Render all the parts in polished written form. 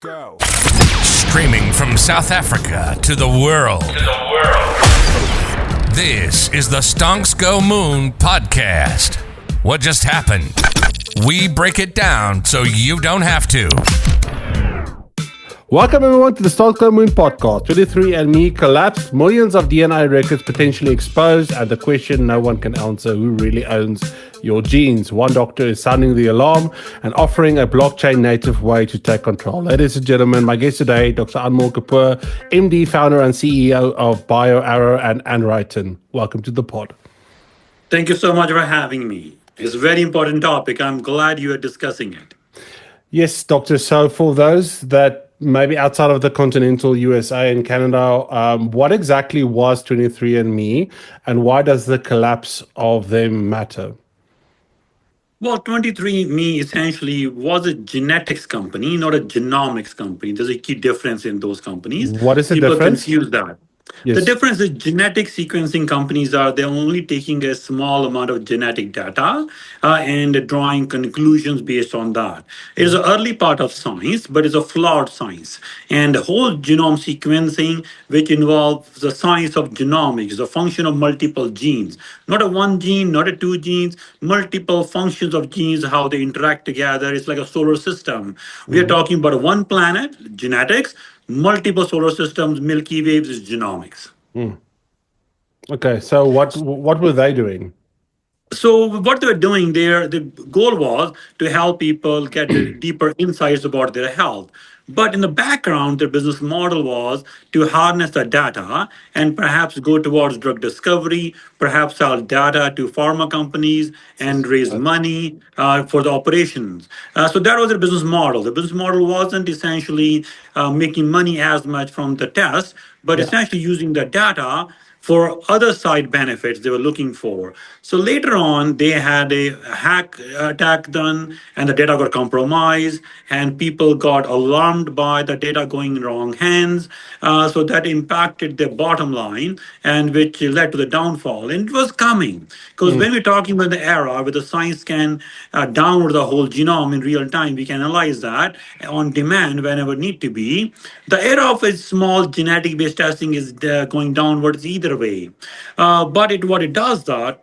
Go. Streaming from South Africa to the world. This is the Stonks Go Moon Podcast. What just happened? We break it down so you don't have to. Welcome everyone to the Stonks Go Moon Podcast. 23andMe collapsed, millions of DNA records potentially exposed, and the question no one can answer: who really owns your genes? One doctor is sounding the alarm and offering a blockchain native way to take control. Ladies and gentlemen, my guest today, Dr. Anmol Kapoor, MD, founder and CEO of BioAro and Anryton. Welcome to the pod. Thank you so much for having me. It's a very important topic. I'm glad you are discussing it. Yes, doctor. So for those that maybe outside of the continental USA and Canada, what exactly was 23andMe and why does the collapse of them matter? Well, 23andMe essentially was a genetics company, not a genomics company. There's a key difference in those companies. What is the People difference? confuse that. Yes. The difference is genetic sequencing companies they're only taking a small amount of genetic data and drawing conclusions based on that. It is an early part of science, but it's a flawed science. And the whole genome sequencing, which involves the science of genomics, the function of multiple genes, not a one gene, not a two genes, multiple functions of genes, how they interact together. It's like a solar system. We are talking about one planet, genetics, multiple solar systems, Milky Waves is genomics. Okay, so what were they doing? So what they were doing there, the goal was to help people get deeper insights about their health. But in the background, their business model was to harness the data and perhaps go towards drug discovery, perhaps sell data to pharma companies and raise money for the operations. So that was their business model. The business model wasn't essentially making money as much from the test, but essentially using the data for other side benefits they were looking for. So later on, they had a hack attack done and the data got compromised and people got alarmed by the data going in wrong hands. So that impacted their bottom line and which led to the downfall. And it was coming because when we're talking about the era where the science can download the whole genome in real time, we can analyze that on demand whenever need to be. The era of a small genetic based testing is going downwards either way. But what it does that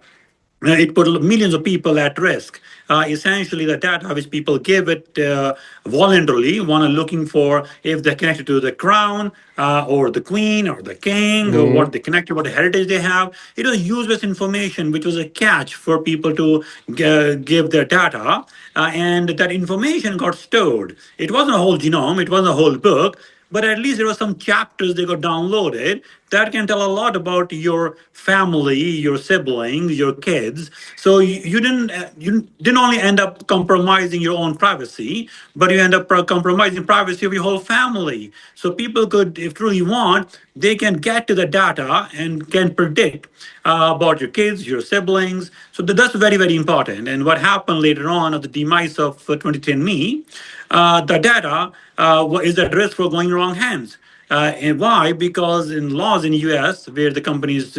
it put millions of people at risk. Essentially, the data which people give it voluntarily, looking for if they're connected to the crown or the queen or the king or what they connected, what heritage they have. It was useless information, which was a catch for people to give their data. And that information got stored. It wasn't a whole genome, it wasn't a whole book. But at least there were some chapters they got downloaded that can tell a lot about your family, your siblings, your kids. So you didn't only end up compromising your own privacy, but you end up compromising privacy of your whole family. So people could, if truly want, they can get to the data and can predict about your kids, your siblings. So that's very, very important. And what happened later on at the demise of 23andMe, the data is at risk for going wrong hands. And why? Because in laws in the US, where the company is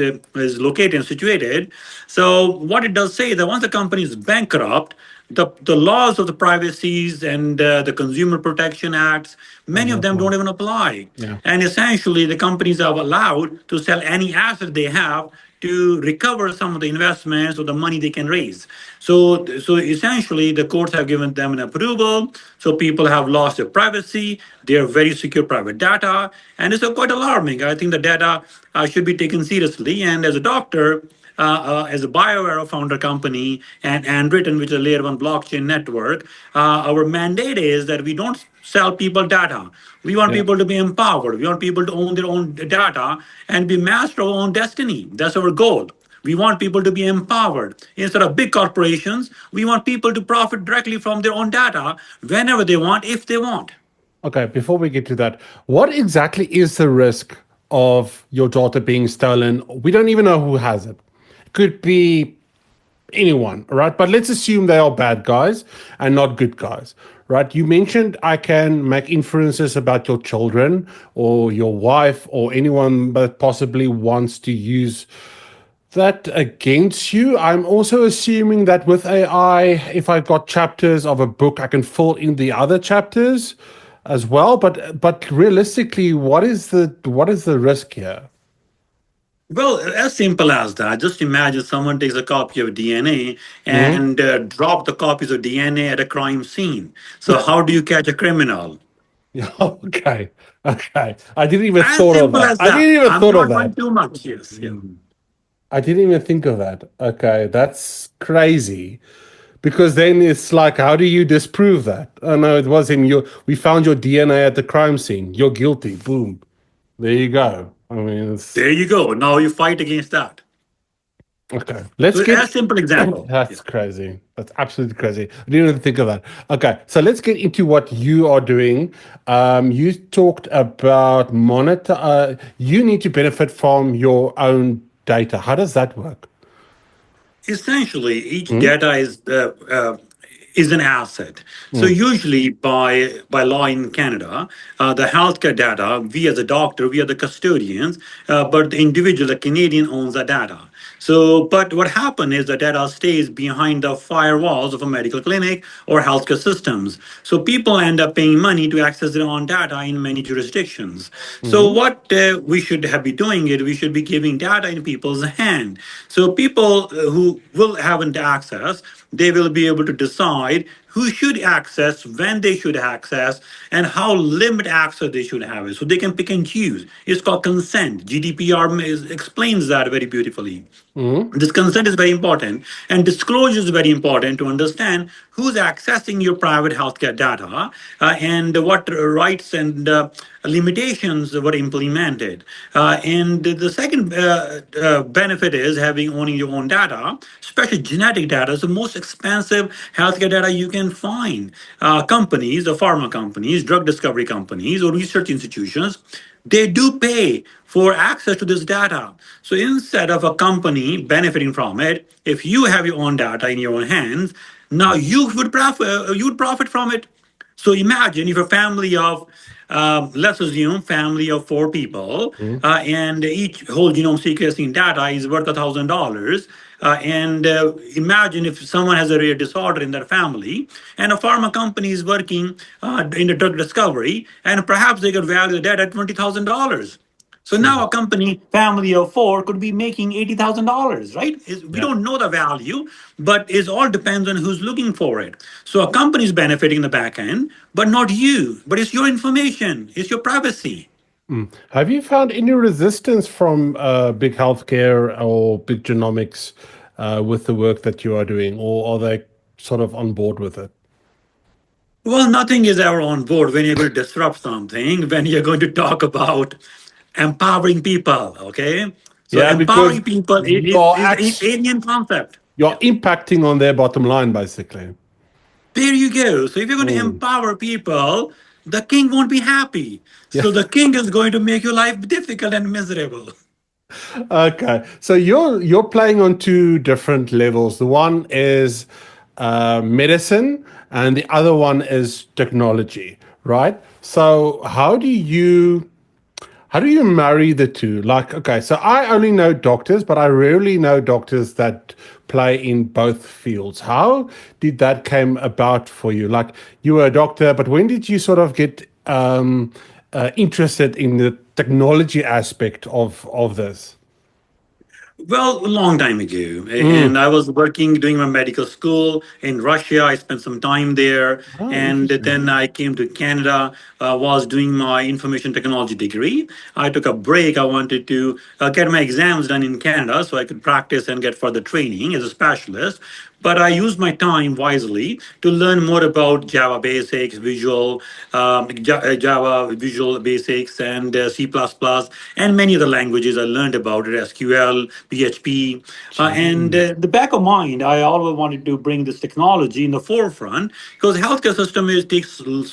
located and situated, so what it does say that once the company is bankrupt, the laws of the privacies and the Consumer Protection Acts, many of them don't even apply. And essentially, the companies are allowed to sell any asset they have to recover some of the investments or the money they can raise. So essentially, the courts have given them an approval. So people have lost their privacy. They are very secure private data. And it's quite alarming. I think the data should be taken seriously. And as a doctor, as a BioAro founder company and Anryton, which is a layer one blockchain network, our mandate is that we don't sell people data. We want people to be empowered. We want people to own their own data and be master of our own destiny. That's our goal. We want people to be empowered. Instead of big corporations, we want people to profit directly from their own data whenever they want, if they want. Okay, before we get to that, what exactly is the risk of your data being stolen? We don't even know who has it. It could be anyone, right? But let's assume they are bad guys and not good guys, right? You mentioned I can make inferences about your children or your wife or anyone that possibly wants to use that against you. I'm also assuming that with AI, if I've got chapters of a book, I can fill in the other chapters. as well. But realistically, what is the risk here? Well, as simple as that. Just imagine someone takes a copy of DNA Mhm. and drop the copies of DNA at a crime scene. So how do you catch a criminal? Yeah, okay, okay. I didn't even As thought of simple that. as I that. didn't even I'm thought of not going that. too much. Yes, yeah. I didn't even think of that. Okay, that's crazy. Because then it's like, how do you disprove that? Oh no, it was him. We found your DNA at the crime scene. You're guilty. Boom. There you go. I mean, it's There you go. Now you fight against that. okay. Let's So as get. simple example. Yeah. That's crazy. That's absolutely crazy. I didn't even think of that. Okay, so let's get into what you are doing. You talked about monitor. You need to benefit from your own data. How does that work? Essentially, each Mm, data is an asset. So mm, usually by law in Canada, the healthcare data, we as a doctor, we are the custodians, but the individual, the Canadian, owns the data. So, but what happened is the data stays behind the firewalls of a medical clinic or healthcare systems. So people end up paying money to access their own data in many jurisdictions. So mm, what we should have be doing it, we should be giving data in people's hand. So people who will have access, they will be able to decide who should access, when they should access, and how limit access they should have it. So they can pick and choose. It's called consent. GDPR explains that very beautifully. mm. This consent is very important, and disclosure is very important to understand who's accessing your private healthcare data and what rights and limitations were implemented. And the second benefit is having owning your own data, especially genetic data, is the most expensive healthcare data you can find. Companies, the pharma companies, drug discovery companies, or research institutions, they do pay for access to this data. So instead of a company benefiting from it, if you have your own data in your own hands, now you would profit from it. So imagine if a family of let's assume family of four people, and each whole genome sequencing data is worth $1,000. And imagine if someone has a rare disorder in their family, and a pharma company is working in the drug discovery, and perhaps they could value the data at $20,000. So now a company family of four could be making $80,000, right? We Yeah. don't know the value, but it all depends on who's looking for it. So a company is benefiting the back end, but not you. But it's your information, it's your privacy. Have you found any resistance from big healthcare or big genomics with the work that you are doing, or are they sort of on board with it? Well, nothing is ever on board when you're going to disrupt something, when you're going to talk about empowering people, okay? So Yeah, because empowering people you're is an alien concept. you're Yeah. impacting on their bottom line, basically. There you go. So if you're going to Mm. empower people, the king won't be happy. Yeah. So the king is going to make your life difficult and miserable. Okay. So you're playing on two different levels. The one is medicine, and the other one is technology, right? So how do you marry the two? Like, okay, so I only know doctors, but I rarely know doctors that play in both fields. How did that came about for you? Like, you were a doctor, but when did you sort of get interested in the technology aspect of this? Well, a long time ago. And Mm. I was working, doing my medical school in Russia. I spent some time there. Oh, And interesting. then I came to Canada, was doing my information technology degree. I took a break. I wanted to get my exams done in Canada so I could practice and get further training as a specialist. But I used my time wisely to learn more about Java basics, Java Visual Basics, and C++, and many other languages I learned about it, SQL, PHP. And Gee. the back of mind, I always wanted to bring this technology in the forefront because healthcare system takes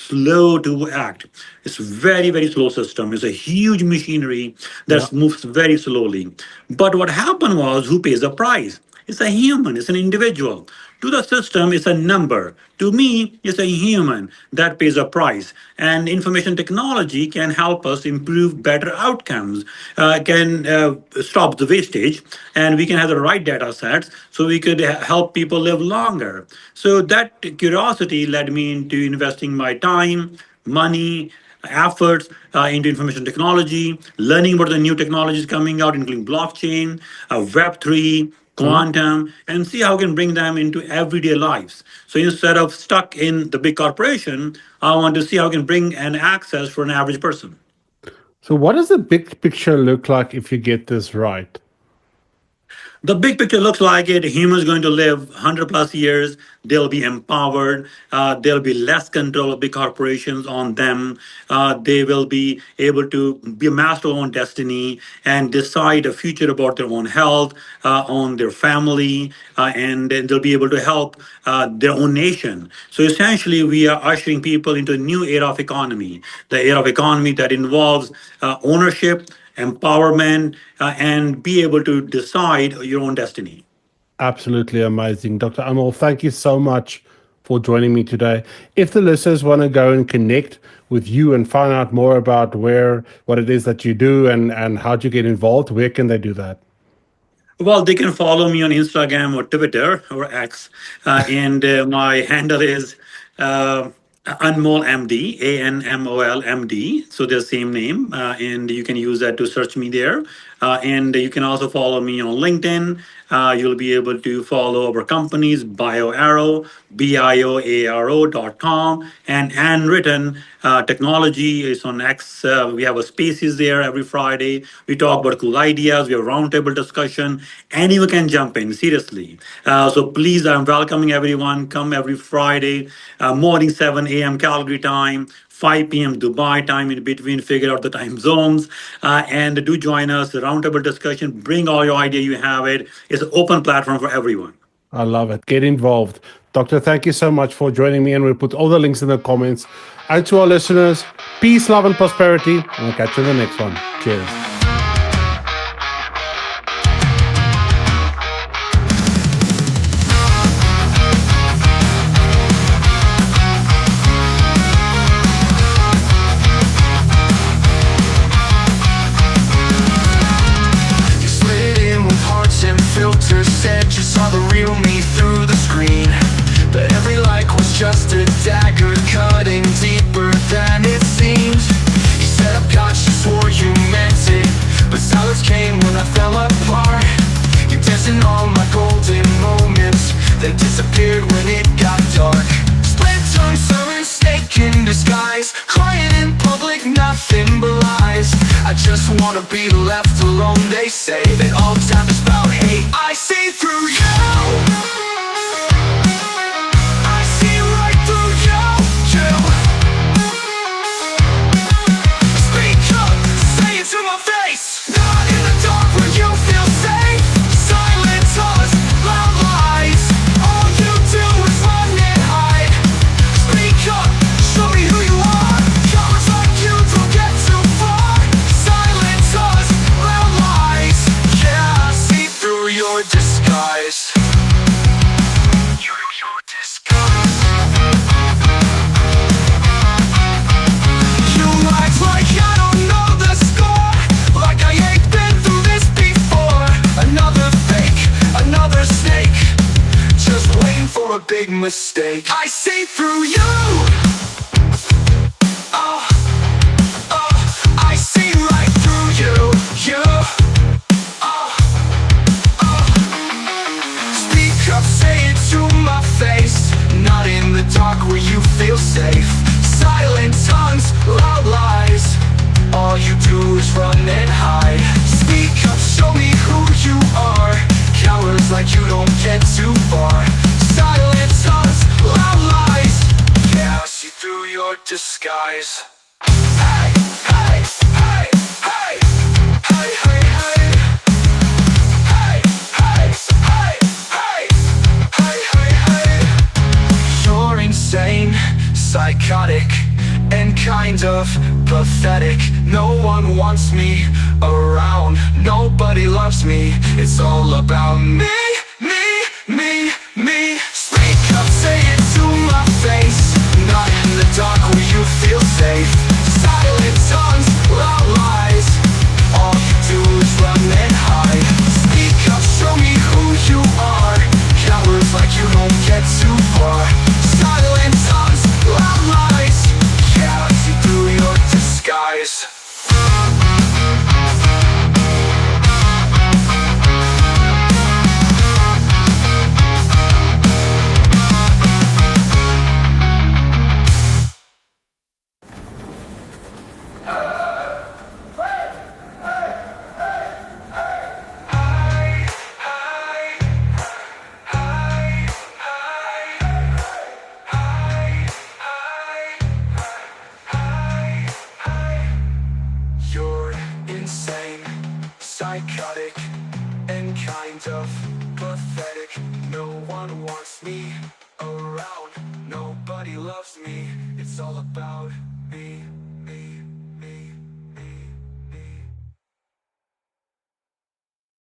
slow to act. It's very, very slow system. It's a huge machinery Yeah. that moves very slowly. But what happened was, who pays the price? It's a human, it's an individual. To the system, it's a number. To me, it's a human that pays a price. And information technology can help us improve better outcomes, can stop the wastage, and we can have the right data sets so we could help people live longer. So that curiosity led me into investing my time, money, efforts into information technology, learning about the new technologies coming out, including blockchain, Web3, quantum, and see how we can bring them into everyday lives. So instead of stuck in the big corporation, I want to see how we can bring an access for an average person. So, what does the big picture look like if you get this right? The big picture looks like it. Humans going to live 100 plus years. They'll be empowered. There'll be less control of big corporations on them. They will be able to be a master of their own destiny and decide a future about their own health, on their family, and then they'll be able to help their own nation. So essentially, we are ushering people into a new era of economy, the era of economy that involves ownership, empowerment, and be able to decide your own destiny. Absolutely amazing. Dr. Anmol, thank you so much for joining me today. If the listeners want to go and connect with you and find out more about what it is that you do and how to get involved, where can they do that? Well, they can follow me on Instagram or Twitter or X, and my handle is Anmol MD, Anmol MD. So they're the same name, and you can use that to search me there. And you can also follow me on LinkedIn. You'll be able to follow our companies, BioAro, BioAro.com, and Anryton Technology is on X. We have a spaces there every Friday. We talk about cool ideas. We have roundtable discussion. Anyone can jump in, seriously. So please, I'm welcoming everyone. Come every Friday, morning 7 a.m. Calgary time, 5 p.m. Dubai time in between, figure out the time zones, and do join us. The roundtable discussion, bring all your idea you have it. It's an open platform for everyone. I love it. Get involved. Doctor, thank you so much for joining me, and we'll put all the links in the comments. And to our listeners, peace, love, and prosperity. And we'll catch you in the next one. Cheers. Said you saw the real me through the screen, but every like was just a dagger cutting deeper than it seemed. You said I've got you, swore you meant it, but silence came when I fell apart. You danced in all my golden moments, then disappeared when it got dark. Split tongue, servant, snake in disguise, crying in public, nothing but lies. I just wanna be left alone. They say that all time is about hate. I see through you. I see right through you. Speak up, say it to my face. Not in the dark where you feel safe. Silence us, loud lies. All you do is run and hide. Speak up, show me who you are. Cowards like you don't get too far. Silence us, loud lies. Yeah, I see through your disguise. Your disguise. You act like I don't know the score, like I ain't been through this before. Another fake, another snake, just waiting for a big mistake. I see through you. Oh, oh, I see right through you. You. Oh, oh. Speak up, say it to my face. Not in the dark where you feel safe. Silent tongues, loud lies. All you do is run and hide. Speak up, show me who you are. Cowards like you don't get too far. Silent tongues, loud lies. Yeah, I see through your disguise. Hey, hey, hey, hey. Hey, hey, hey. Hey, hey, hey, hey. Hey, hey, hey. You're insane, psychotic, and kind of pathetic. No one wants me around, nobody loves me. It's all about me, me, me, me. Speak up, say it to my face. Not in the dark where you feel safe.